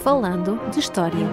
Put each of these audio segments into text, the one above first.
Falando de História.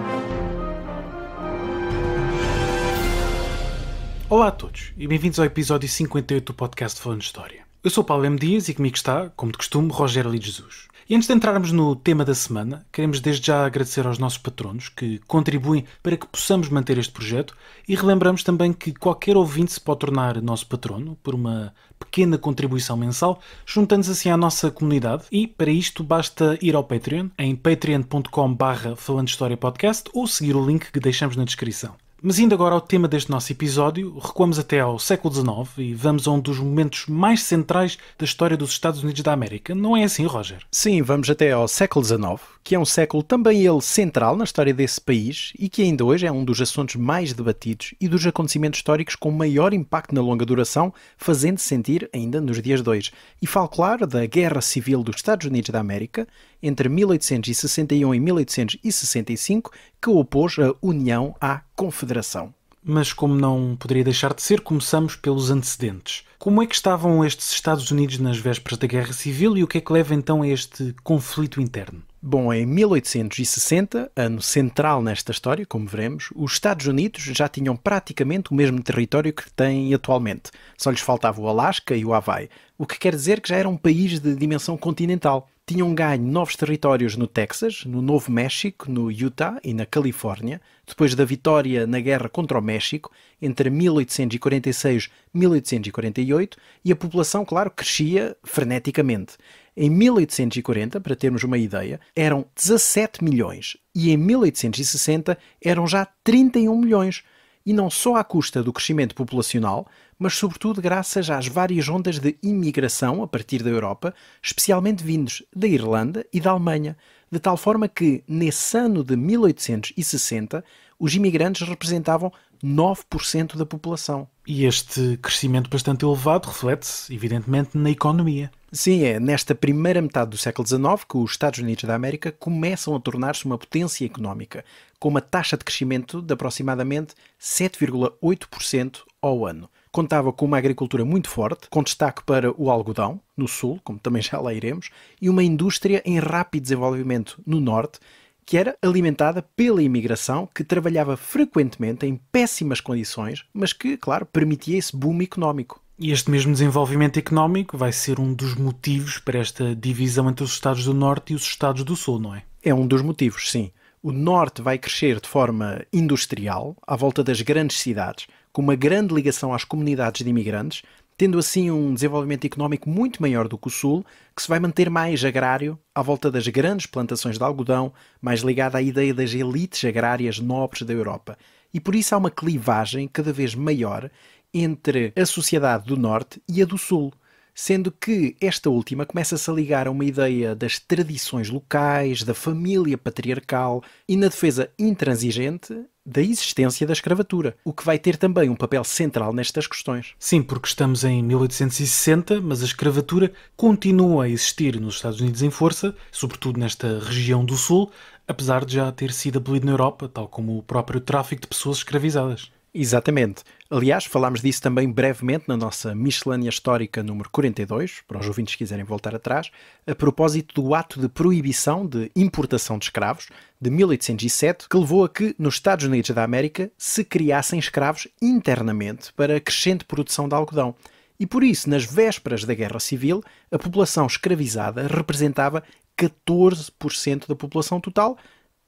Olá a todos e bem-vindos ao episódio 58 do podcast Falando de História. Eu sou Paulo M. Dias e comigo está, como de costume, Rogério Lee Jesus. E antes de entrarmos no tema da semana, queremos desde já agradecer aos nossos patronos que contribuem para que possamos manter este projeto e relembramos também que qualquer ouvinte se pode tornar nosso patrono por uma pequena contribuição mensal, juntando-se assim à nossa comunidade e para isto basta ir ao Patreon em patreon.com/falandohistoriapodcast ou seguir o link que deixamos na descrição. Mas indo agora ao tema deste nosso episódio, recuamos até ao século XIX e vamos a um dos momentos mais centrais da história dos Estados Unidos da América. Não é assim, Roger? Sim, vamos até ao século XIX, que é um século também ele central na história desse país e que ainda hoje é um dos assuntos mais debatidos e dos acontecimentos históricos com maior impacto na longa duração, fazendo-se sentir ainda nos dias de hoje. E falo, claro, da Guerra Civil dos Estados Unidos da América, entre 1861 e 1865, que opôs a União à Confederação. Mas como não poderia deixar de ser, começamos pelos antecedentes. Como é que estavam estes Estados Unidos nas vésperas da Guerra Civil e o que é que leva então a este conflito interno? Bom, em 1860, ano central nesta história, como veremos, os Estados Unidos já tinham praticamente o mesmo território que têm atualmente. Só lhes faltava o Alasca e o Havaí, o que quer dizer que já era um país de dimensão continental. Tinham ganho novos territórios no Texas, no Novo México, no Utah e na Califórnia, depois da vitória na guerra contra o México, entre 1846 e 1848, e a população, claro, crescia freneticamente. Em 1840, para termos uma ideia, eram 17 milhões e em 1860 eram já 31 milhões. E não só à custa do crescimento populacional, mas sobretudo graças às várias ondas de imigração a partir da Europa, especialmente vindos da Irlanda e da Alemanha, de tal forma que, nesse ano de 1860, os imigrantes representavam 9% da população. E este crescimento bastante elevado reflete-se, evidentemente, na economia. Sim, é nesta primeira metade do século XIX que os Estados Unidos da América começam a tornar-se uma potência económica, com uma taxa de crescimento de aproximadamente 7,8% ao ano. Contava com uma agricultura muito forte, com destaque para o algodão, no sul, como também já lá iremos, e uma indústria em rápido desenvolvimento no norte, que era alimentada pela imigração, que trabalhava frequentemente em péssimas condições, mas que, claro, permitia esse boom económico. E este mesmo desenvolvimento económico vai ser um dos motivos para esta divisão entre os Estados do Norte e os Estados do Sul, não é? É um dos motivos, sim. O Norte vai crescer de forma industrial, à volta das grandes cidades, com uma grande ligação às comunidades de imigrantes, tendo assim um desenvolvimento económico muito maior do que o Sul, que se vai manter mais agrário, à volta das grandes plantações de algodão, mais ligado à ideia das elites agrárias nobres da Europa. E por isso há uma clivagem cada vez maior entre a sociedade do Norte e a do Sul, sendo que esta última começa-se a ligar a uma ideia das tradições locais, da família patriarcal e na defesa intransigente da existência da escravatura, o que vai ter também um papel central nestas questões. Sim, porque estamos em 1860, mas a escravatura continua a existir nos Estados Unidos em força, sobretudo nesta região do Sul, apesar de já ter sido abolido na Europa, tal como o próprio tráfico de pessoas escravizadas. Exatamente. Aliás, falámos disso também brevemente na nossa miscelânea histórica número 42, para os ouvintes que quiserem voltar atrás, a propósito do ato de proibição de importação de escravos de 1807, que levou a que, nos Estados Unidos da América, se criassem escravos internamente para a crescente produção de algodão. E por isso, nas vésperas da Guerra Civil, a população escravizada representava 14% da população total,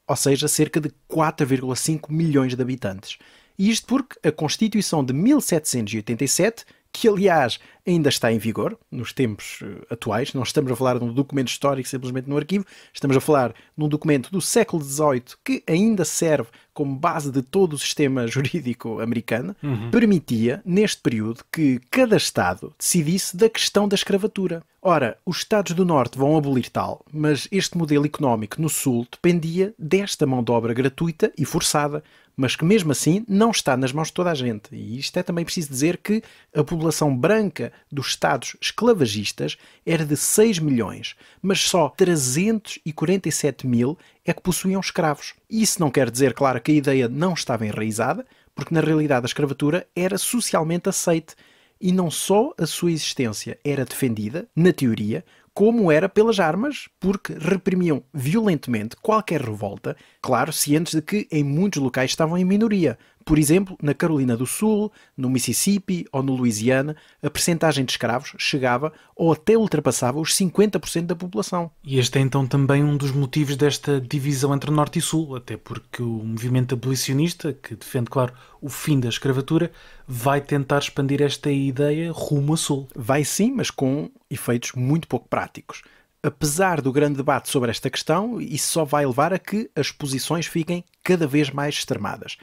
ou seja, cerca de 4,5 milhões de habitantes. E isto porque a Constituição de 1787, que aliás ainda está em vigor nos tempos atuais, não estamos a falar de um documento histórico simplesmente no arquivo, estamos a falar de um documento do século XVIII que ainda serve como base de todo o sistema jurídico americano, permitia, neste período, que cada Estado decidisse da questão da escravatura. Ora, os Estados do Norte vão abolir tal, mas este modelo económico no Sul dependia desta mão de obra gratuita e forçada, mas que mesmo assim não está nas mãos de toda a gente. E isto é também preciso dizer que a população branca dos Estados esclavagistas era de 6 milhões, mas só 347 mil é que possuíam escravos. E isso não quer dizer, claro, que a ideia não estava enraizada, porque na realidade a escravatura era socialmente aceite. E não só a sua existência era defendida, na teoria, como era pelas armas, porque reprimiam violentamente qualquer revolta, claro, cientes de que em muitos locais estavam em minoria. Por exemplo, na Carolina do Sul, no Mississippi ou no Louisiana, a percentagem de escravos chegava ou até ultrapassava os 50% da população. E este é então também um dos motivos desta divisão entre Norte e Sul, até porque o movimento abolicionista, que defende, claro, o fim da escravatura, vai tentar expandir esta ideia rumo a Sul. Vai sim, mas com efeitos muito pouco práticos. Apesar do grande debate sobre esta questão, isso só vai levar a que as posições fiquem cada vez mais extremadas.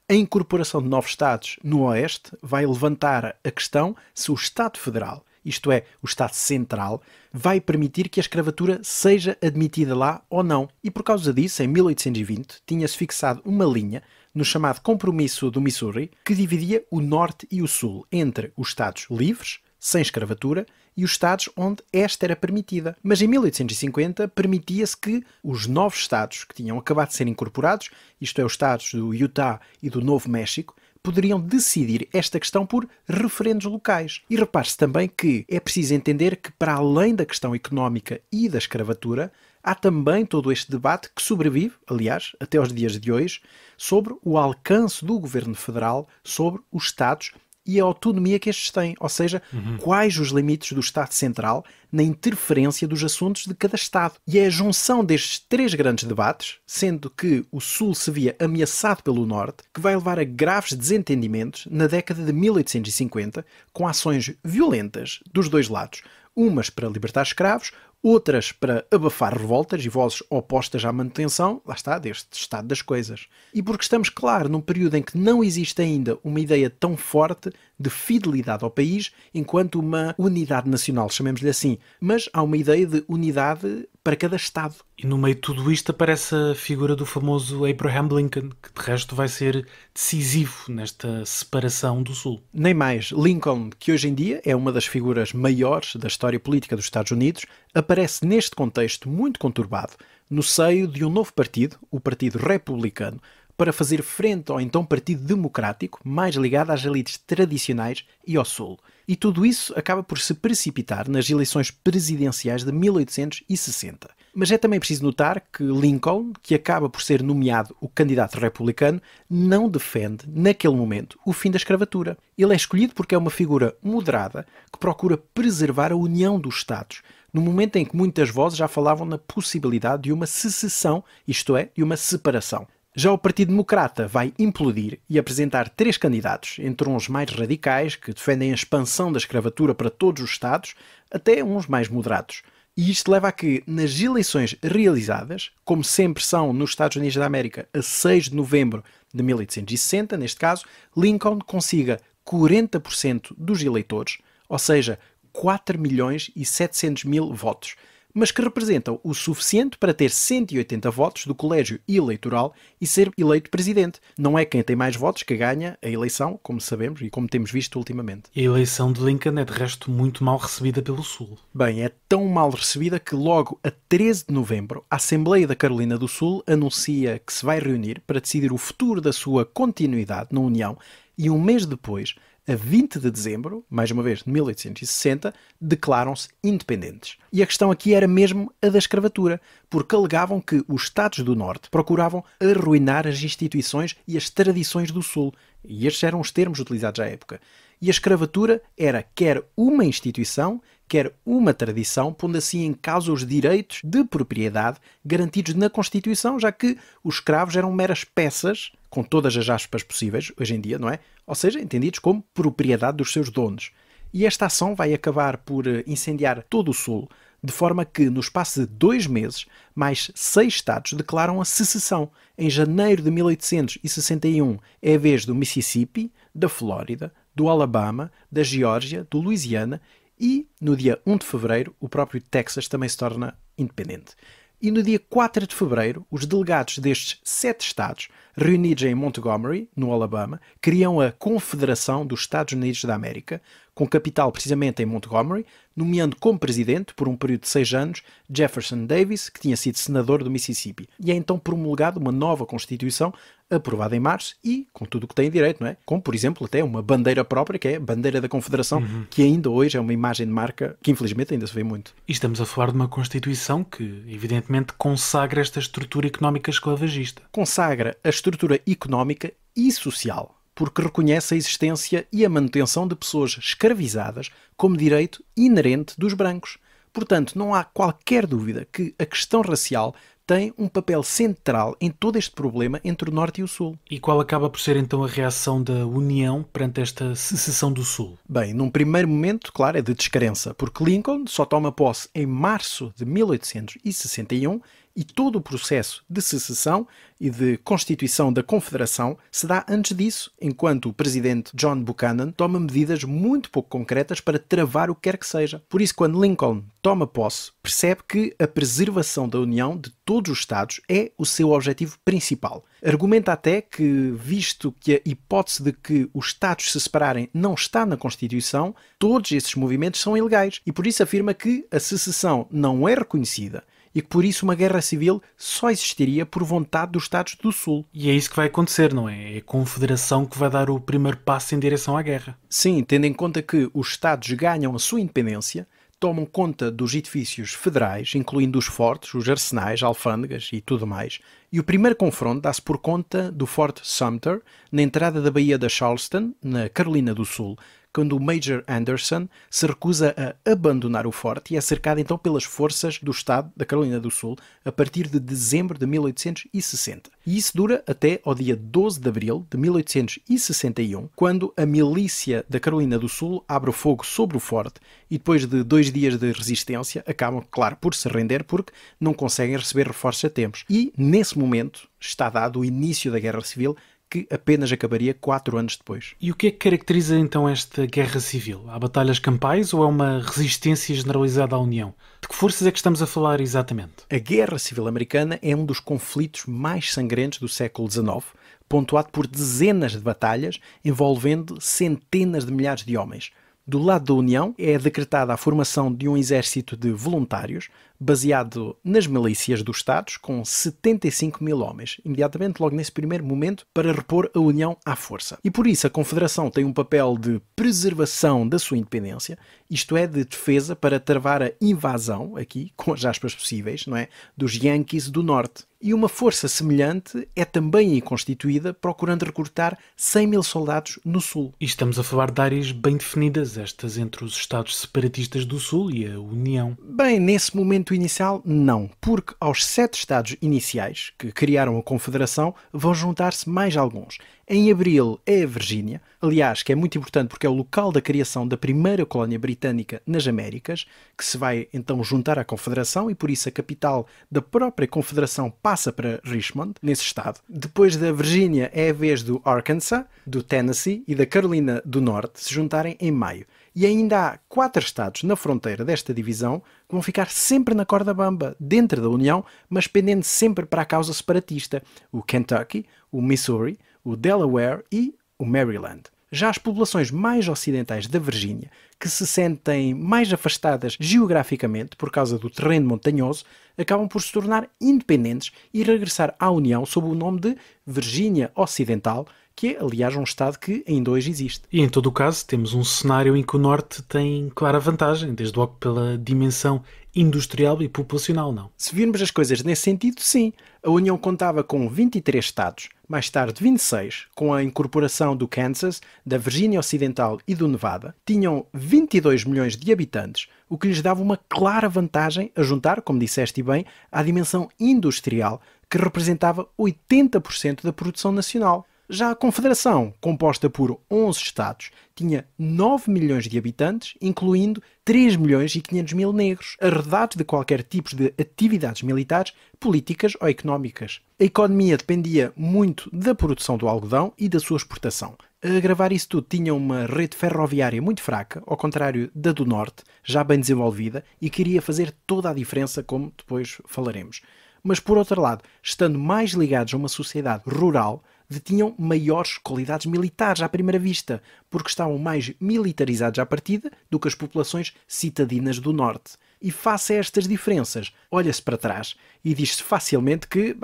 A incorporação de novos Estados no Oeste vai levantar a questão se o Estado Federal, isto é, o Estado Central, vai permitir que a escravatura seja admitida lá ou não. E por causa disso, em 1820, tinha-se fixado uma linha no chamado Compromisso do Missouri, que dividia o Norte e o Sul entre os Estados livres, sem escravatura, e os Estados onde esta era permitida. Mas em 1850 permitia-se que os novos Estados que tinham acabado de ser incorporados, isto é, os Estados do Utah e do Novo México, poderiam decidir esta questão por referendos locais. E repare-se também que é preciso entender que, para além da questão económica e da escravatura, há também todo este debate que sobrevive, aliás, até aos dias de hoje, sobre o alcance do governo federal sobre os Estados e a autonomia que estes têm, ou seja, quais os limites do Estado Central na interferência dos assuntos de cada Estado. E é a junção destes três grandes debates, sendo que o Sul se via ameaçado pelo Norte, que vai levar a graves desentendimentos na década de 1850, com ações violentas dos dois lados, umas para libertar escravos, outras para abafar revoltas e vozes opostas à manutenção, lá está, deste estado das coisas. E porque estamos, claro, num período em que não existe ainda uma ideia tão forte de fidelidade ao país enquanto uma unidade nacional, chamemos-lhe assim, mas há uma ideia de unidade para cada Estado. E no meio de tudo isto aparece a figura do famoso Abraham Lincoln, que de resto vai ser decisivo nesta separação do Sul. Nem mais. Lincoln, que hoje em dia é uma das figuras maiores da história política dos Estados Unidos, aparece neste contexto muito conturbado, no seio de um novo partido, o Partido Republicano, para fazer frente ao então Partido Democrático, mais ligado às elites tradicionais e ao Sul. E tudo isso acaba por se precipitar nas eleições presidenciais de 1860. Mas é também preciso notar que Lincoln, que acaba por ser nomeado o candidato republicano, não defende, naquele momento, o fim da escravatura. Ele é escolhido porque é uma figura moderada que procura preservar a união dos Estados, no momento em que muitas vozes já falavam na possibilidade de uma secessão, isto é, de uma separação. Já o Partido Democrata vai implodir e apresentar três candidatos, entre uns mais radicais, que defendem a expansão da escravatura para todos os Estados, até uns mais moderados. E isto leva a que, nas eleições realizadas, como sempre são nos Estados Unidos da América, a 6 de novembro de 1860, neste caso, Lincoln consiga 40% dos eleitores, ou seja, 4.700.000 votos, mas que representam o suficiente para ter 180 votos do colégio eleitoral e ser eleito presidente. Não é quem tem mais votos que ganha a eleição, como sabemos e como temos visto ultimamente. E a eleição de Lincoln é de resto muito mal recebida pelo Sul. Bem, é tão mal recebida que logo a 13 de novembro a Assembleia da Carolina do Sul anuncia que se vai reunir para decidir o futuro da sua continuidade na União e um mês depois, a 20 de dezembro, mais uma vez de 1860, declaram-se independentes. E a questão aqui era mesmo a da escravatura, porque alegavam que os Estados do Norte procuravam arruinar as instituições e as tradições do Sul. E estes eram os termos utilizados à época. E a escravatura era quer uma instituição, quer uma tradição, pondo assim em causa os direitos de propriedade garantidos na Constituição, já que os escravos eram meras peças, com todas as aspas possíveis, hoje em dia, não é? Ou seja, entendidos como propriedade dos seus donos. E esta ação vai acabar por incendiar todo o Sul, de forma que, no espaço de 2 meses, mais 6 Estados declaram a secessão. Em janeiro de 1861 é a vez do Mississippi, da Flórida, do Alabama, da Geórgia, do Louisiana e, no dia 1 de fevereiro, o próprio Texas também se torna independente. E no dia 4 de fevereiro, os delegados destes 7 Estados, reunidos em Montgomery, no Alabama, criam a Confederação dos Estados Unidos da América, com capital precisamente em Montgomery, nomeando como presidente, por um período de 6 anos, Jefferson Davis, que tinha sido senador do Mississippi. E é então promulgada uma nova Constituição, aprovada em março e com tudo o que tem direito, não é? Como, por exemplo, até uma bandeira própria, que é a bandeira da Confederação, que ainda hoje é uma imagem de marca que infelizmente ainda se vê muito. E estamos a falar de uma Constituição que, evidentemente, consagra esta estrutura económica esclavagista. Consagra a estrutura económica e social, porque reconhece a existência e a manutenção de pessoas escravizadas como direito inerente dos brancos. Portanto, não há qualquer dúvida que a questão racial tem um papel central em todo este problema entre o Norte e o Sul. E qual acaba por ser então a reação da União perante esta secessão do Sul? Bem, num primeiro momento, claro, é de descrença, porque Lincoln só toma posse em março de 1861 e todo o processo de secessão e de constituição da Confederação se dá antes disso, enquanto o presidente John Buchanan toma medidas muito pouco concretas para travar o que quer que seja. Por isso, quando Lincoln toma posse, percebe que a preservação da união de todos os Estados é o seu objetivo principal. Argumenta até que, visto que a hipótese de que os Estados se separarem não está na Constituição, todos esses movimentos são ilegais e por isso afirma que a secessão não é reconhecida e que por isso uma guerra civil só existiria por vontade dos Estados do Sul. E é isso que vai acontecer, não é? É a Confederação que vai dar o primeiro passo em direção à guerra. Sim, tendo em conta que os Estados ganham a sua independência, tomam conta dos edifícios federais, incluindo os fortes, os arsenais, alfândegas e tudo mais. E o primeiro confronto dá-se por conta do Fort Sumter, na entrada da Baía de Charleston, na Carolina do Sul, quando o Major Anderson se recusa a abandonar o forte e é cercado então pelas forças do Estado da Carolina do Sul a partir de dezembro de 1860. E isso dura até ao dia 12 de abril de 1861, quando a milícia da Carolina do Sul abre o fogo sobre o forte e depois de 2 dias de resistência acabam, claro, por se render porque não conseguem receber reforços a tempos. E, nesse momento, está dado o início da Guerra Civil, que apenas acabaria 4 anos depois. E o que é que caracteriza então esta guerra civil? Há batalhas campais ou é uma resistência generalizada à União? De que forças é que estamos a falar exatamente? A Guerra Civil Americana é um dos conflitos mais sangrentos do século XIX, pontuado por dezenas de batalhas envolvendo centenas de milhares de homens. Do lado da União é decretada a formação de um exército de voluntários baseado nas milícias dos Estados com 75 mil homens, imediatamente logo nesse primeiro momento, para repor a União à força. E por isso a Confederação tem um papel de preservação da sua independência, isto é, de defesa para travar a invasão, aqui com as aspas possíveis, não é, dos Yankees do Norte. E uma força semelhante é também aí constituída, procurando recrutar 100 mil soldados no Sul. E estamos a falar de áreas bem definidas, estas entre os Estados separatistas do Sul e a União. Bem, nesse momento inicial, não, porque aos 7 Estados iniciais que criaram a Confederação vão juntar-se mais alguns. Em abril é a Virgínia, aliás, que é muito importante porque é o local da criação da primeira colónia britânica nas Américas, que se vai então juntar à Confederação e por isso a capital da própria Confederação passa para Richmond, nesse estado. Depois da Virgínia é a vez do Arkansas, do Tennessee e da Carolina do Norte se juntarem em maio. E ainda há 4 estados na fronteira desta divisão que vão ficar sempre na corda bamba, dentro da União, mas pendendo sempre para a causa separatista: o Kentucky, o Missouri, o Delaware e o Maryland. Já as populações mais ocidentais da Virgínia, que se sentem mais afastadas geograficamente por causa do terreno montanhoso, acabam por se tornar independentes e regressar à União sob o nome de Virgínia Ocidental, que é, aliás, um estado que ainda hoje existe. E em todo o caso, temos um cenário em que o Norte tem clara vantagem, desde logo pela dimensão industrial e populacional, não? Se virmos as coisas nesse sentido, sim. A União contava com 23 estados, mais tarde 26, com a incorporação do Kansas, da Virgínia Ocidental e do Nevada. Tinham 22 milhões de habitantes, o que lhes dava uma clara vantagem a juntar, como disseste bem, à dimensão industrial, que representava 80% da produção nacional. Já a Confederação, composta por 11 estados, tinha 9 milhões de habitantes, incluindo 3 milhões e 500 mil negros, arredados de qualquer tipo de atividades militares, políticas ou económicas. A economia dependia muito da produção do algodão e da sua exportação. A agravar isso tudo, tinha uma rede ferroviária muito fraca, ao contrário da do Norte, já bem desenvolvida, e queria fazer toda a diferença, como depois falaremos. Mas, por outro lado, estando mais ligados a uma sociedade rural, detinham maiores qualidades militares à primeira vista, porque estavam mais militarizados à partida do que as populações citadinas do Norte. E face a estas diferenças, olha-se para trás e diz-se facilmente que,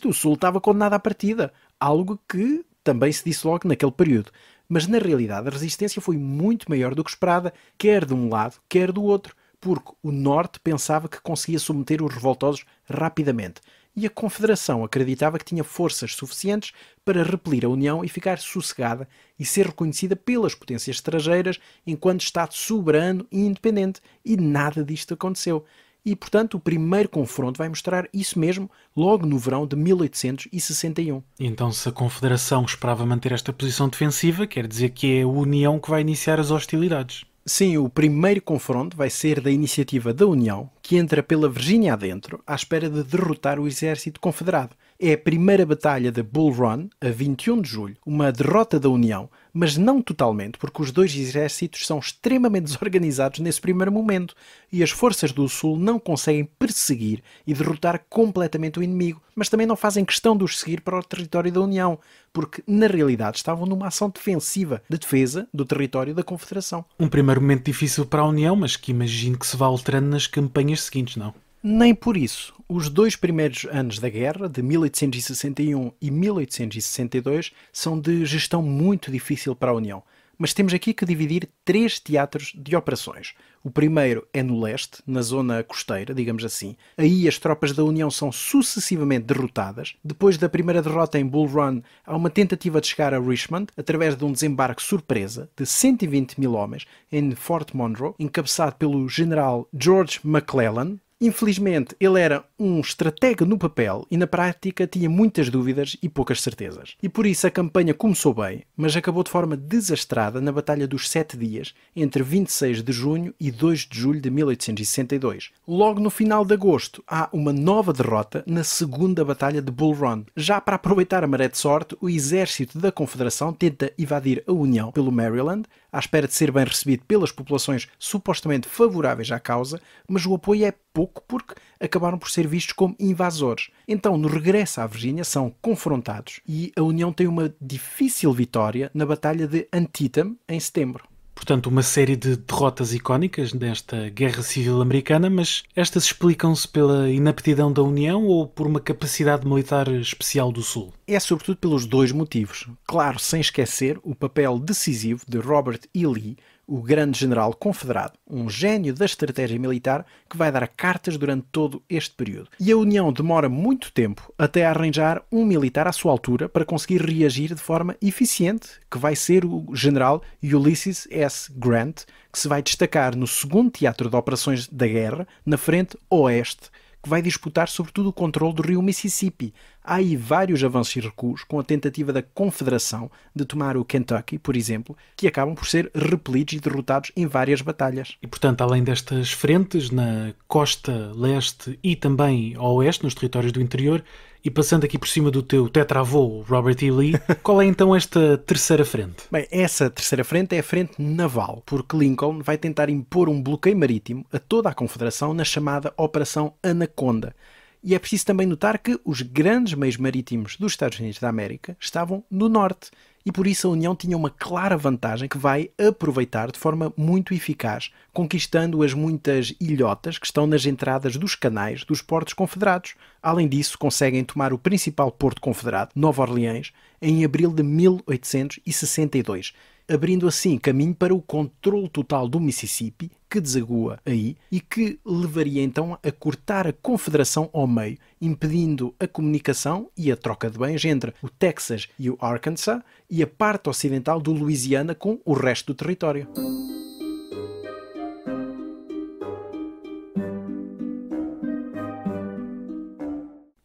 o Sul estava condenado à partida. Algo que também se disse logo naquele período. Mas na realidade a resistência foi muito maior do que esperada, quer de um lado, quer do outro, porque o Norte pensava que conseguia submeter os revoltosos rapidamente. E a Confederação acreditava que tinha forças suficientes para repelir a União e ficar sossegada e ser reconhecida pelas potências estrangeiras enquanto Estado soberano e independente. E nada disto aconteceu. E, portanto, o primeiro confronto vai mostrar isso mesmo logo no verão de 1861. Então, se a Confederação esperava manter esta posição defensiva, quer dizer que é a União que vai iniciar as hostilidades. Sim, o primeiro confronto vai ser da iniciativa da União, que entra pela Virgínia adentro, à espera de derrotar o exército confederado. É a primeira batalha de Bull Run, a 21 de julho, uma derrota da União, mas não totalmente, porque os dois exércitos são extremamente desorganizados nesse primeiro momento e as forças do Sul não conseguem perseguir e derrotar completamente o inimigo, mas também não fazem questão de os seguir para o território da União, porque na realidade estavam numa ação defensiva de defesa do território da Confederação. Um primeiro momento difícil para a União, mas que imagino que se vá alterando nas campanhas seguintes, não? Nem por isso. Os dois primeiros anos da guerra, de 1861 e 1862, são de gestão muito difícil para a União. Mas temos aqui que dividir 3 teatros de operações. O primeiro é no leste, na zona costeira, digamos assim. Aí as tropas da União são sucessivamente derrotadas. Depois da primeira derrota em Bull Run, há uma tentativa de chegar a Richmond através de um desembarque surpresa de 120 mil homens em Fort Monroe, encabeçado pelo general George McClellan. Infelizmente, ele era um estratega no papel e na prática tinha muitas dúvidas e poucas certezas. E por isso a campanha começou bem, mas acabou de forma desastrada na Batalha dos 7 Dias, entre 26 de junho e 2 de julho de 1862. Logo no final de agosto, há uma nova derrota na segunda Batalha de Bull Run. Já para aproveitar a maré de sorte, o exército da Confederação tenta invadir a União pelo Maryland, à espera de ser bem recebido pelas populações supostamente favoráveis à causa, mas o apoio é pouco porque acabaram por ser vistos como invasores. Então, no regresso à Virgínia, são confrontados e a União tem uma difícil vitória na Batalha de Antietam, em setembro. Portanto, uma série de derrotas icónicas desta Guerra Civil Americana, mas estas explicam-se pela inaptidão da União ou por uma capacidade militar especial do Sul? É sobretudo pelos dois motivos. Claro, sem esquecer o papel decisivo de Robert E. Lee, o grande general confederado, um gênio da estratégia militar que vai dar cartas durante todo este período. E a União demora muito tempo até arranjar um militar à sua altura para conseguir reagir de forma eficiente, que vai ser o general Ulysses S. Grant, que se vai destacar no segundo teatro de operações da guerra, na frente oeste, que vai disputar sobretudo o controle do rio Mississippi. Há aí vários avanços e recuos, com a tentativa da Confederação de tomar o Kentucky, por exemplo, que acabam por ser repelidos e derrotados em várias batalhas. E, portanto, além destas frentes, na costa leste e também ao oeste, nos territórios do interior, e passando aqui por cima do teu tetravô, Robert E. Lee, qual é então esta terceira frente? Bem, essa terceira frente é a frente naval, porque Lincoln vai tentar impor um bloqueio marítimo a toda a Confederação na chamada Operação Anaconda. E é preciso também notar que os grandes meios marítimos dos Estados Unidos da América estavam no norte e por isso a União tinha uma clara vantagem que vai aproveitar de forma muito eficaz, conquistando as muitas ilhotas que estão nas entradas dos canais dos portos confederados. Além disso, conseguem tomar o principal porto confederado, Nova Orleans, em abril de 1862. Abrindo assim caminho para o controle total do Mississippi, que desagua aí, e que levaria então a cortar a Confederação ao meio, impedindo a comunicação e a troca de bens entre o Texas e o Arkansas e a parte ocidental do Louisiana com o resto do território.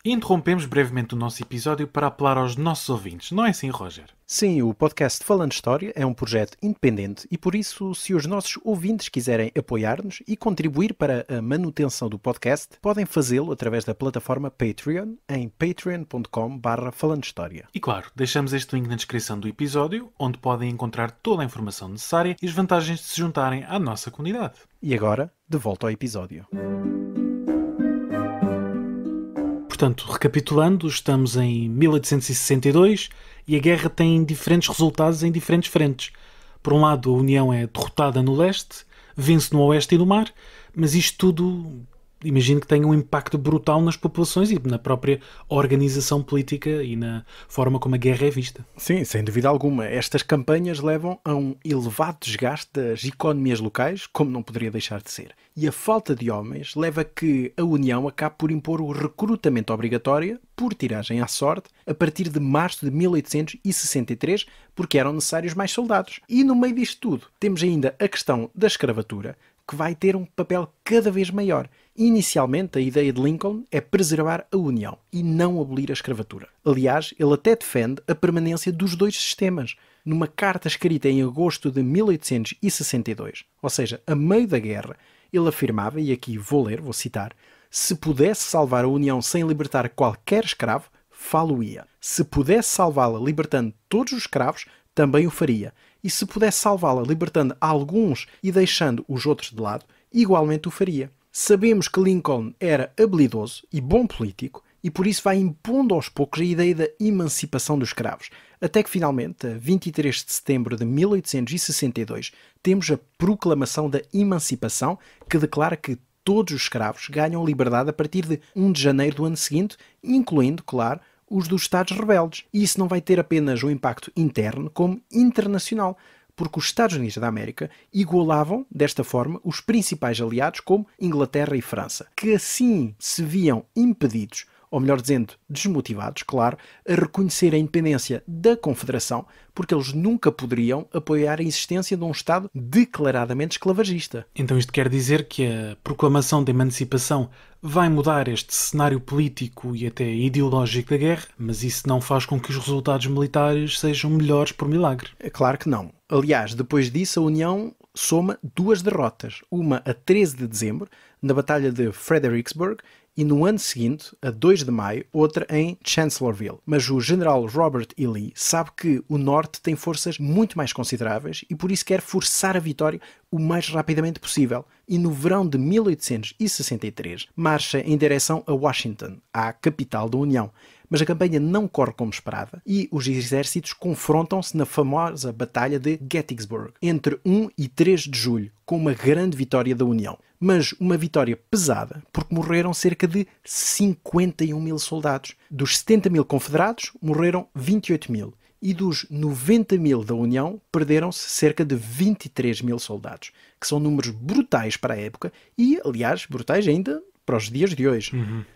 E interrompemos brevemente o nosso episódio para apelar aos nossos ouvintes. Não é assim, Roger? Sim, o podcast Falando História é um projeto independente e por isso, se os nossos ouvintes quiserem apoiar-nos e contribuir para a manutenção do podcast, podem fazê-lo através da plataforma Patreon em patreon.com/falandohistoria. E claro, deixamos este link na descrição do episódio, onde podem encontrar toda a informação necessária e as vantagens de se juntarem à nossa comunidade. E agora, de volta ao episódio. Portanto, recapitulando, estamos em 1862 e a guerra tem diferentes resultados em diferentes frentes. Por um lado, a União é derrotada no leste, vence no oeste e no mar, Mas isto tudo, imagino que tenha um impacto brutal nas populações e na própria organização política e na forma como a guerra é vista. Sim, sem dúvida alguma. Estas campanhas levam a um elevado desgaste das economias locais, como não poderia deixar de ser. E a falta de homens leva a que a União acabe por impor o recrutamento obrigatório, por tiragem à sorte, a partir de março de 1863, porque eram necessários mais soldados. E no meio disto tudo, temos ainda a questão da escravatura, que vai ter um papel cada vez maior. Inicialmente, a ideia de Lincoln é preservar a União e não abolir a escravatura. Aliás, ele até defende a permanência dos dois sistemas, numa carta escrita em agosto de 1862, ou seja, a meio da guerra. Ele afirmava, e aqui vou citar: se pudesse salvar a União sem libertar qualquer escravo, falo-ia. Se pudesse salvá-la libertando todos os escravos, também o faria. E se pudesse salvá-la libertando alguns e deixando os outros de lado, igualmente o faria. Sabemos que Lincoln era habilidoso e bom político e por isso vai impondo aos poucos a ideia da emancipação dos escravos. Até que finalmente, a 23 de setembro de 1862, temos a Proclamação da Emancipação, que declara que todos os escravos ganham liberdade a partir de 1 de janeiro do ano seguinte, incluindo, claro, os dos Estados rebeldes. E isso não vai ter apenas um impacto interno, como internacional, porque os Estados Unidos da América igualavam, desta forma, os principais aliados como Inglaterra e França, que assim se viam impedidos, ou melhor dizendo, desmotivados, claro, a reconhecer a independência da Confederação, porque eles nunca poderiam apoiar a existência de um Estado declaradamente esclavagista. Então isto quer dizer que a proclamação da emancipação vai mudar este cenário político e até ideológico da guerra, mas isso não faz com que os resultados militares sejam melhores por milagre. É claro que não. Aliás, depois disso, a União soma 2 derrotas. Uma a 13 de dezembro, na Batalha de Fredericksburg, e no ano seguinte, a 2 de maio, outra em Chancellorsville. Mas o general Robert E. Lee sabe que o Norte tem forças muito mais consideráveis e por isso quer forçar a vitória o mais rapidamente possível. E no verão de 1863, marcha em direção a Washington, à capital da União. Mas a campanha não corre como esperada e os exércitos confrontam-se na famosa Batalha de Gettysburg, entre 1 e 3 de julho, com uma grande vitória da União. Mas uma vitória pesada, porque morreram cerca de 51 mil soldados. Dos 70 mil confederados, morreram 28 mil. E dos 90 mil da União, perderam-se cerca de 23 mil soldados, que são números brutais para a época e, aliás, brutais ainda para os dias de hoje.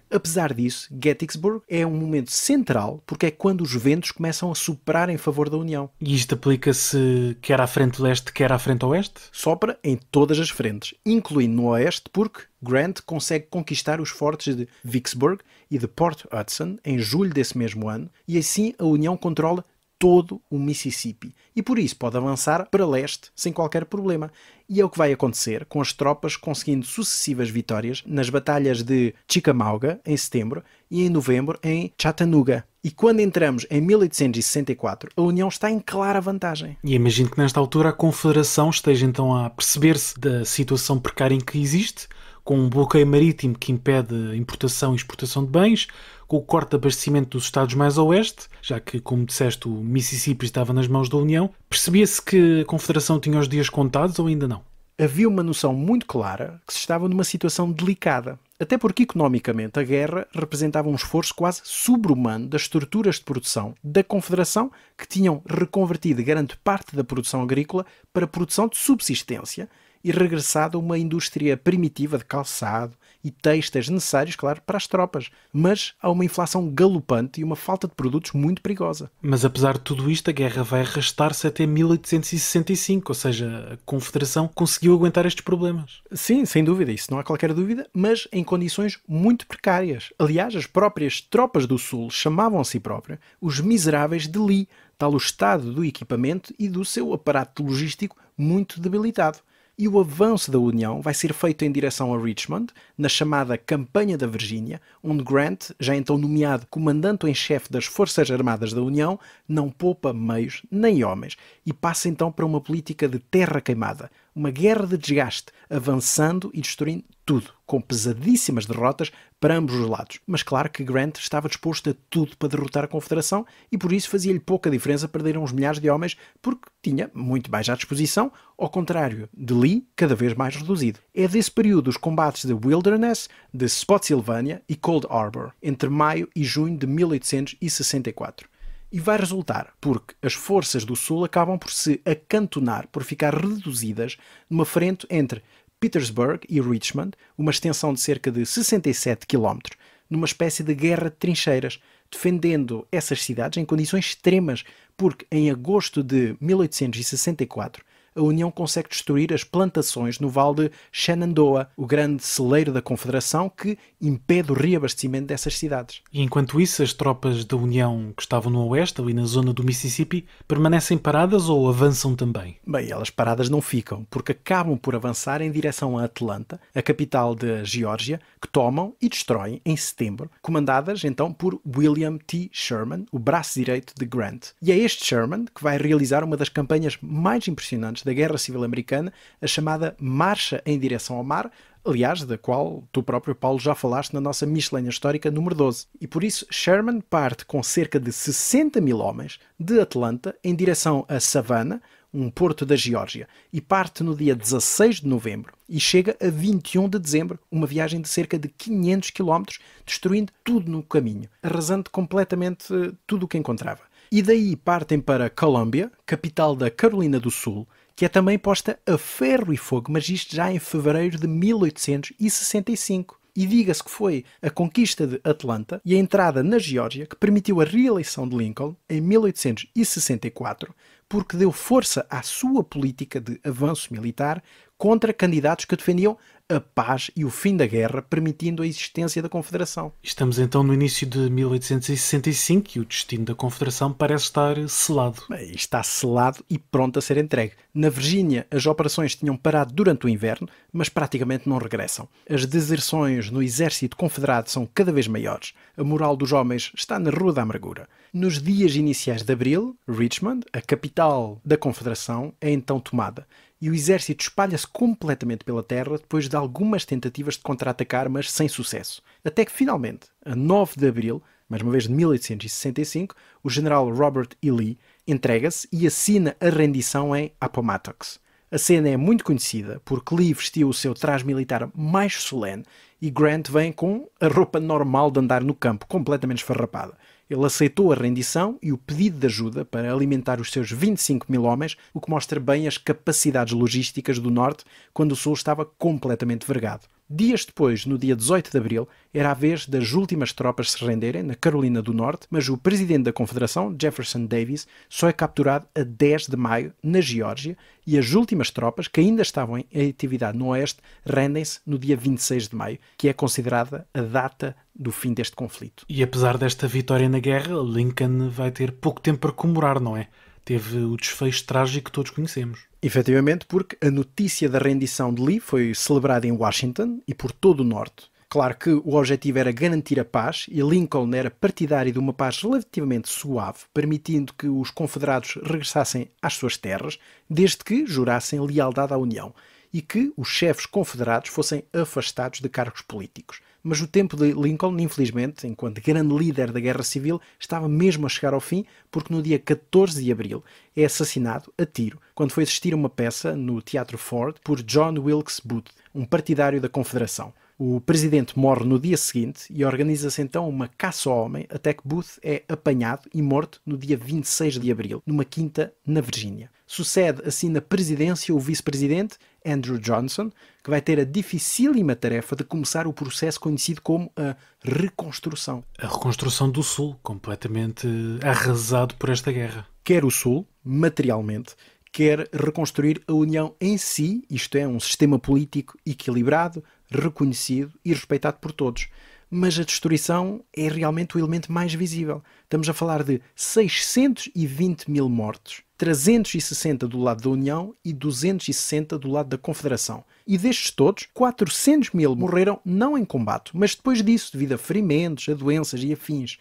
Apesar disso, Gettysburg é um momento central porque é quando os ventos começam a soprar em favor da União. E isto aplica-se quer à frente leste, quer à frente oeste? Sopra em todas as frentes, incluindo no oeste, porque Grant consegue conquistar os fortes de Vicksburg e de Port Hudson em julho desse mesmo ano, e assim a União controla todo o Mississippi e por isso pode avançar para leste sem qualquer problema. E é o que vai acontecer, com as tropas conseguindo sucessivas vitórias nas batalhas de Chickamauga em setembro e em novembro em Chattanooga. E quando entramos em 1864, a União está em clara vantagem. E imagino que nesta altura a Confederação esteja então a perceber-se da situação precária em que existe, com um bloqueio marítimo que impede a importação e exportação de bens, com o corte de abastecimento dos estados mais a oeste, já que, como disseste, o Mississippi estava nas mãos da União. Percebia-se que a Confederação tinha os dias contados ou ainda não? Havia uma noção muito clara que se estava numa situação delicada, até porque economicamente a guerra representava um esforço quase sobre-humano das estruturas de produção da Confederação, que tinham reconvertido grande parte da produção agrícola para produção de subsistência e regressado a uma indústria primitiva de calçado e têxteis necessários, claro, para as tropas. Mas há uma inflação galopante e uma falta de produtos muito perigosa. Mas apesar de tudo isto, a guerra vai arrastar-se até 1865, ou seja, a Confederação conseguiu aguentar estes problemas. Sim, sem dúvida, isso não há qualquer dúvida, mas em condições muito precárias. Aliás, as próprias tropas do Sul chamavam a si próprias os miseráveis de Lee, tal o estado do equipamento e do seu aparato logístico muito debilitado. E o avanço da União vai ser feito em direção a Richmond, na chamada Campanha da Virgínia, onde Grant, já então nomeado comandante em chefe das Forças Armadas da União, não poupa meios nem homens e passa então para uma política de terra queimada, uma guerra de desgaste, avançando e destruindo tudo, com pesadíssimas derrotas para ambos os lados. Mas claro que Grant estava disposto a tudo para derrotar a Confederação e por isso fazia-lhe pouca diferença perder uns milhares de homens porque tinha muito mais à disposição, ao contrário de Lee, cada vez mais reduzido. É desse período os combates de Wilderness, de Spotsylvania e Cold Harbor, entre maio e junho de 1864. E vai resultar porque as forças do Sul acabam por se acantonar, por ficar reduzidas numa frente entre Petersburg e Richmond, uma extensão de cerca de 67 km, numa espécie de guerra de trincheiras, defendendo essas cidades em condições extremas, porque em agosto de 1864 a União consegue destruir as plantações no vale de Shenandoah, o grande celeiro da Confederação que impede o reabastecimento dessas cidades. E enquanto isso, as tropas da União que estavam no oeste, ali na zona do Mississippi, permanecem paradas ou avançam também? Bem, elas paradas não ficam, porque acabam por avançar em direção a Atlanta, a capital da Geórgia, que tomam e destroem em setembro, comandadas então por William T. Sherman, o braço direito de Grant. E é este Sherman que vai realizar uma das campanhas mais impressionantes da Guerra Civil Americana, a chamada Marcha em Direção ao Mar, aliás, da qual tu próprio, Paulo, já falaste na nossa miscelânea histórica número 12. E por isso Sherman parte com cerca de 60 mil homens de Atlanta em direção a Savannah, um porto da Geórgia, e parte no dia 16 de novembro e chega a 21 de dezembro, uma viagem de cerca de 500 km, destruindo tudo no caminho, arrasando completamente tudo o que encontrava. E daí partem para Columbia, capital da Carolina do Sul, que é também posta a ferro e fogo, mas isto já em fevereiro de 1865. E diga-se que foi a conquista de Atlanta e a entrada na Geórgia que permitiu a reeleição de Lincoln em 1864, porque deu força à sua política de avanço militar contra candidatos que defendiam a paz e o fim da guerra, permitindo a existência da Confederação. Estamos então no início de 1865 e o destino da Confederação parece estar selado. Bem, está selado e pronto a ser entregue. Na Virgínia, as operações tinham parado durante o inverno, mas praticamente não regressam. As deserções no exército confederado são cada vez maiores. A moral dos homens está na rua da amargura. Nos dias iniciais de abril, Richmond, a capital da Confederação, é então tomada. E o exército espalha-se completamente pela terra depois de algumas tentativas de contra-atacar, mas sem sucesso. Até que, finalmente, a 9 de abril, mais uma vez de 1865, o general Robert E. Lee entrega-se e assina a rendição em Appomattox. A cena é muito conhecida porque Lee vestiu o seu traje militar mais solene e Grant vem com a roupa normal de andar no campo, completamente esfarrapada. Ele aceitou a rendição e o pedido de ajuda para alimentar os seus 25 mil homens, o que mostra bem as capacidades logísticas do Norte quando o Sul estava completamente vergado. Dias depois, no dia 18 de abril, era a vez das últimas tropas se renderem na Carolina do Norte, mas o presidente da Confederação, Jefferson Davis, só é capturado a 10 de maio na Geórgia e as últimas tropas, que ainda estavam em atividade no Oeste, rendem-se no dia 26 de maio, que é considerada a data do fim deste conflito. E apesar desta vitória na guerra, Lincoln vai ter pouco tempo para comemorar, não é? Teve o desfecho trágico que todos conhecemos. Efetivamente, porque a notícia da rendição de Lee foi celebrada em Washington e por todo o Norte. Claro que o objetivo era garantir a paz e Lincoln era partidário de uma paz relativamente suave, permitindo que os confederados regressassem às suas terras, desde que jurassem lealdade à União e que os chefes confederados fossem afastados de cargos políticos. Mas o tempo de Lincoln, infelizmente, enquanto grande líder da Guerra Civil, estava mesmo a chegar ao fim, porque no dia 14 de abril é assassinado a tiro, quando foi assistir a uma peça no Teatro Ford por John Wilkes Booth, um partidário da Confederação. O presidente morre no dia seguinte e organiza-se então uma caça ao homem até que Booth é apanhado e morto no dia 26 de abril, numa quinta na Virgínia. Sucede assim na presidência o vice-presidente Andrew Johnson, que vai ter a dificílima tarefa de começar o processo conhecido como a reconstrução. A reconstrução do Sul, completamente arrasado por esta guerra. Quer o Sul, materialmente, quer reconstruir a União em si, isto é, um sistema político equilibrado, reconhecido e respeitado por todos. Mas a destruição é realmente o elemento mais visível. Estamos a falar de 620 mil mortos, 360 do lado da União e 260 do lado da Confederação. E destes todos, 400 mil morreram não em combate, mas depois disso, devido a ferimentos, a doenças e afins.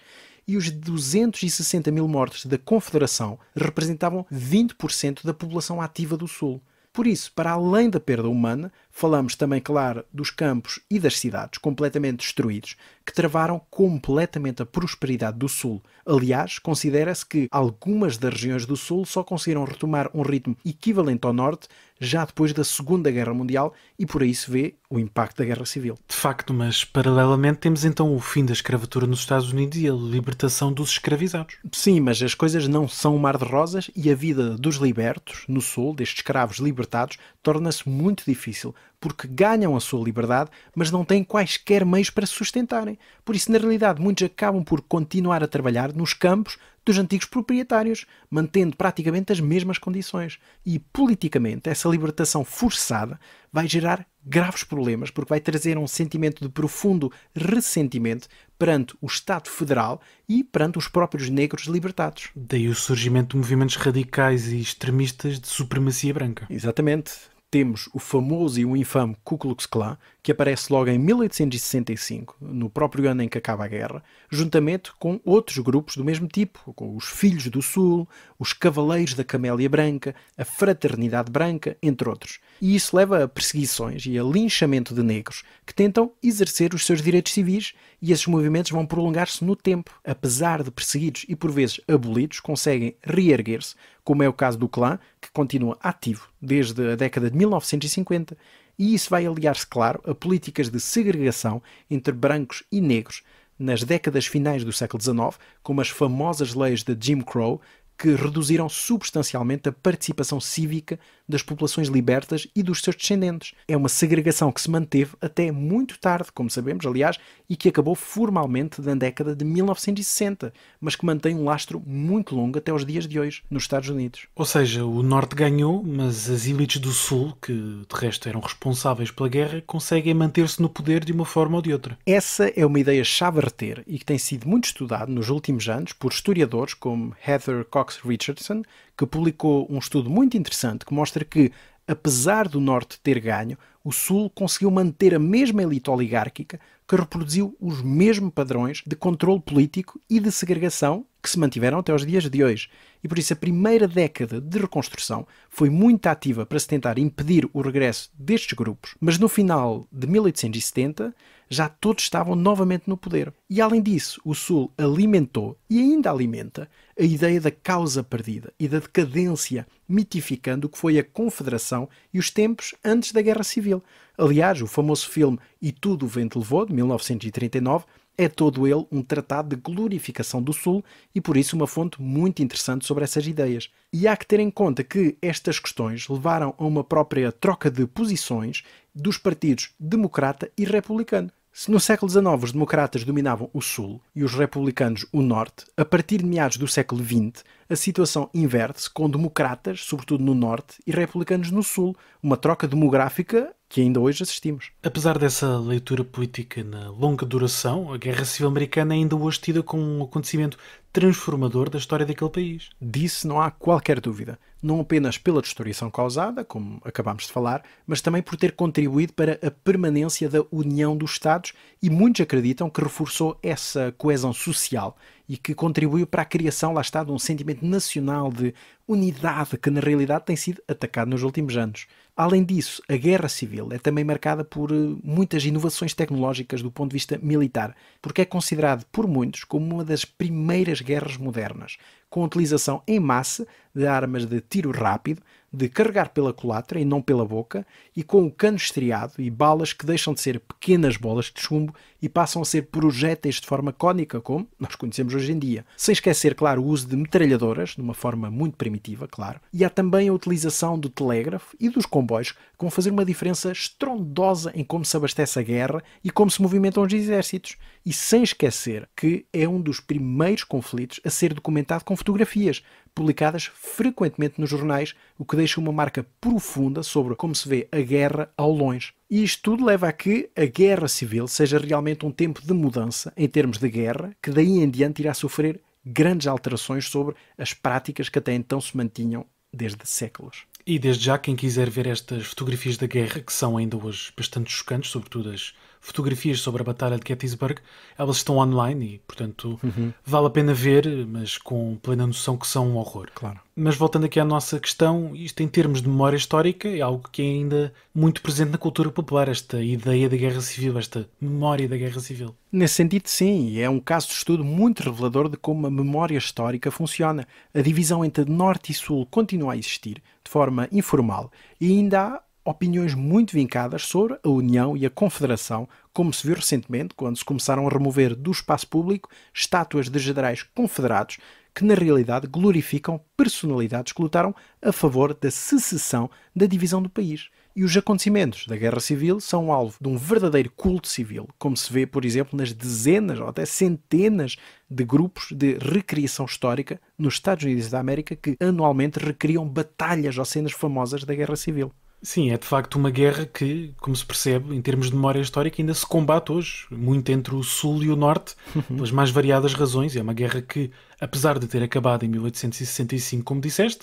E os 260 mil mortos da Confederação representavam 20% da população ativa do Sul. Por isso, para além da perda humana, falamos também, claro, dos campos e das cidades completamente destruídos, que travaram completamente a prosperidade do Sul. Aliás, considera-se que algumas das regiões do Sul só conseguiram retomar um ritmo equivalente ao Norte já depois da Segunda Guerra Mundial e por aí se vê o impacto da Guerra Civil. De facto, mas paralelamente temos então o fim da escravatura nos Estados Unidos e a libertação dos escravizados. Sim, mas as coisas não são um mar de rosas e a vida dos libertos, no Sul, destes escravos libertados, torna-se muito difícil, porque ganham a sua liberdade, mas não têm quaisquer meios para se sustentarem. Por isso, na realidade, muitos acabam por continuar a trabalhar nos campos dos antigos proprietários, mantendo praticamente as mesmas condições. E, politicamente, essa libertação forçada vai gerar graves problemas, porque vai trazer um sentimento de profundo ressentimento perante o Estado Federal e perante os próprios negros libertados. Daí o surgimento de movimentos radicais e extremistas de supremacia branca. Exatamente. Temos o famoso e o infame Ku Klux Klan, que aparece logo em 1865, no próprio ano em que acaba a guerra, juntamente com outros grupos do mesmo tipo, com os Filhos do Sul, os Cavaleiros da Camélia Branca, a Fraternidade Branca, entre outros. E isso leva a perseguições e a linchamento de negros que tentam exercer os seus direitos civis, e esses movimentos vão prolongar-se no tempo. Apesar de perseguidos e por vezes abolidos, conseguem reerguer-se, como é o caso do clã, que continua ativo desde a década de 1950, e isso vai aliar-se, claro, a políticas de segregação entre brancos e negros nas décadas finais do século XIX, como as famosas leis de Jim Crow, que reduziram substancialmente a participação cívica das populações libertas e dos seus descendentes. É uma segregação que se manteve até muito tarde, como sabemos, aliás, e que acabou formalmente na década de 1960, mas que mantém um lastro muito longo até os dias de hoje, nos Estados Unidos. Ou seja, o Norte ganhou, mas as elites do Sul, que de resto eram responsáveis pela guerra, conseguem manter-se no poder de uma forma ou de outra. Essa é uma ideia-chave a reter e que tem sido muito estudado nos últimos anos por historiadores como Heather Cox Richardson, que publicou um estudo muito interessante que mostra que, apesar do Norte ter ganho, o Sul conseguiu manter a mesma elite oligárquica que reproduziu os mesmos padrões de controle político e de segregação que se mantiveram até os dias de hoje. E por isso a primeira década de reconstrução foi muito ativa para se tentar impedir o regresso destes grupos, mas no final de 1870 já todos estavam novamente no poder. E além disso, o Sul alimentou e ainda alimenta a ideia da causa perdida e da decadência, mitificando o que foi a Confederação e os tempos antes da Guerra Civil. Aliás, o famoso filme E Tudo o Vento Levou, de 1939, é todo ele um tratado de glorificação do Sul e por isso uma fonte muito interessante sobre essas ideias. E há que ter em conta que estas questões levaram a uma própria troca de posições dos partidos democrata e republicano. Se no século XIX os democratas dominavam o Sul e os republicanos o Norte, a partir de meados do século XX a situação inverte-se com democratas, sobretudo no Norte, e republicanos no Sul, uma troca demográfica que ainda hoje assistimos. Apesar dessa leitura política na longa duração, a Guerra Civil Americana é ainda hoje tida como um acontecimento transformador da história daquele país. Disso não há qualquer dúvida. Não apenas pela destruição causada, como acabámos de falar, mas também por ter contribuído para a permanência da união dos Estados e muitos acreditam que reforçou essa coesão social e que contribuiu para a criação, lá está, de um sentimento nacional de unidade que na realidade tem sido atacado nos últimos anos. Além disso, a Guerra Civil é também marcada por muitas inovações tecnológicas do ponto de vista militar, porque é considerado por muitos como uma das primeiras guerras modernas, com a utilização em massa de armas de tiro rápido, de carregar pela culatra e não pela boca, e com o cano estriado e balas que deixam de ser pequenas bolas de chumbo e passam a ser projéteis de forma cônica, como nós conhecemos hoje em dia. Sem esquecer, claro, o uso de metralhadoras, de uma forma muito primitiva, claro. E há também a utilização do telégrafo e dos comboios, que vão fazer uma diferença estrondosa em como se abastece a guerra e como se movimentam os exércitos. E sem esquecer que é um dos primeiros conflitos a ser documentado com fotografias, publicadas frequentemente nos jornais, o que deixa uma marca profunda sobre como se vê a guerra ao longe. E isto tudo leva a que a Guerra Civil seja realmente um tempo de mudança em termos de guerra, que daí em diante irá sofrer grandes alterações sobre as práticas que até então se mantinham desde séculos. E desde já, quem quiser ver estas fotografias da guerra, que são ainda hoje bastante chocantes, sobretudo as fotografias sobre a Batalha de Gettysburg, elas estão online e, portanto, vale a pena ver, mas com plena noção que são um horror. Claro. Mas voltando aqui à nossa questão, isto em termos de memória histórica é algo que é ainda muito presente na cultura popular, esta ideia da Guerra Civil, esta memória da Guerra Civil. Nesse sentido, sim, e é um caso de estudo muito revelador de como a memória histórica funciona. A divisão entre Norte e Sul continua a existir, de forma informal, e ainda há opiniões muito vincadas sobre a União e a Confederação, como se viu recentemente quando se começaram a remover do espaço público estátuas de generais confederados que na realidade glorificam personalidades que lutaram a favor da secessão da divisão do país. E os acontecimentos da Guerra Civil são alvo de um verdadeiro culto civil, como se vê, por exemplo, nas dezenas ou até centenas de grupos de recriação histórica nos Estados Unidos da América que anualmente recriam batalhas ou cenas famosas da Guerra Civil. Sim, é de facto uma guerra que, como se percebe, em termos de memória histórica, ainda se combate hoje, muito entre o Sul e o Norte, pelas mais variadas razões. É uma guerra que, apesar de ter acabado em 1865, como disseste,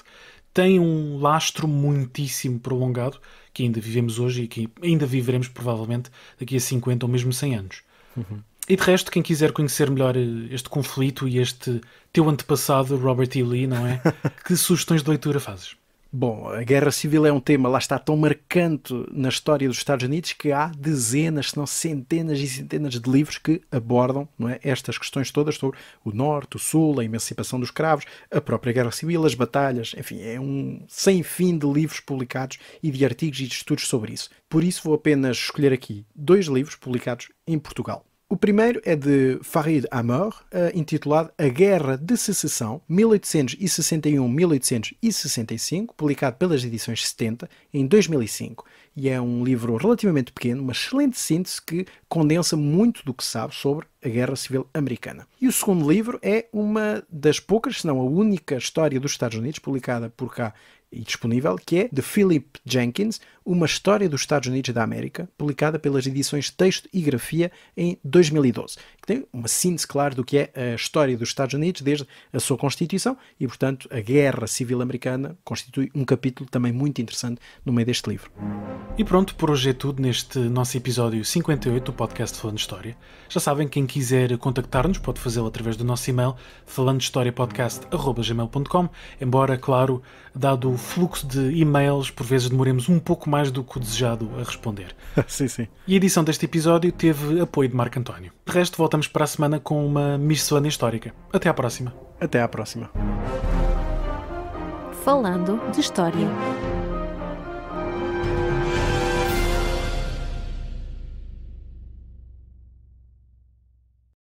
tem um lastro muitíssimo prolongado, que ainda vivemos hoje e que ainda viveremos provavelmente daqui a 50 ou mesmo 100 anos. E de resto, quem quiser conhecer melhor este conflito e este teu antepassado, Robert E. Lee, não é? Que sugestões de leitura fazes? Bom, a Guerra Civil é um tema, lá está, tão marcante na história dos Estados Unidos que há dezenas, se não centenas e centenas de livros que abordam, não é, estas questões todas sobre o Norte, o Sul, a emancipação dos escravos, a própria Guerra Civil, as batalhas, enfim, é um sem fim de livros publicados e de artigos e de estudos sobre isso. Por isso vou apenas escolher aqui 2 livros publicados em Portugal. O primeiro é de Farid Amor, intitulado A Guerra de Secessão, 1861-1865, publicado pelas edições 70, em 2005. E é um livro relativamente pequeno, uma excelente síntese que condensa muito do que se sabe sobre a Guerra Civil Americana. E o segundo livro é uma das poucas, se não a única história dos Estados Unidos, publicada por cá e disponível, que é de Philip Jenkins, Uma História dos Estados Unidos da América, publicada pelas edições Texto e Grafia em 2012, que tem uma síntese clara do que é a história dos Estados Unidos desde a sua Constituição e, portanto, a Guerra Civil Americana constitui um capítulo também muito interessante no meio deste livro. E pronto, por hoje é tudo neste nosso episódio 58 do podcast Falando de História. Já sabem, quem quiser contactar-nos pode fazê-lo através do nosso e-mail falandohistoriapodcast@gmail.com, embora, claro, dado o fluxo de e-mails, por vezes demoremos um pouco mais do que o desejado a responder. Sim, sim. E a edição deste episódio teve apoio de Marco António. De resto, voltamos para a semana com uma miscelânea histórica. Até à próxima. Até à próxima. Falando de História.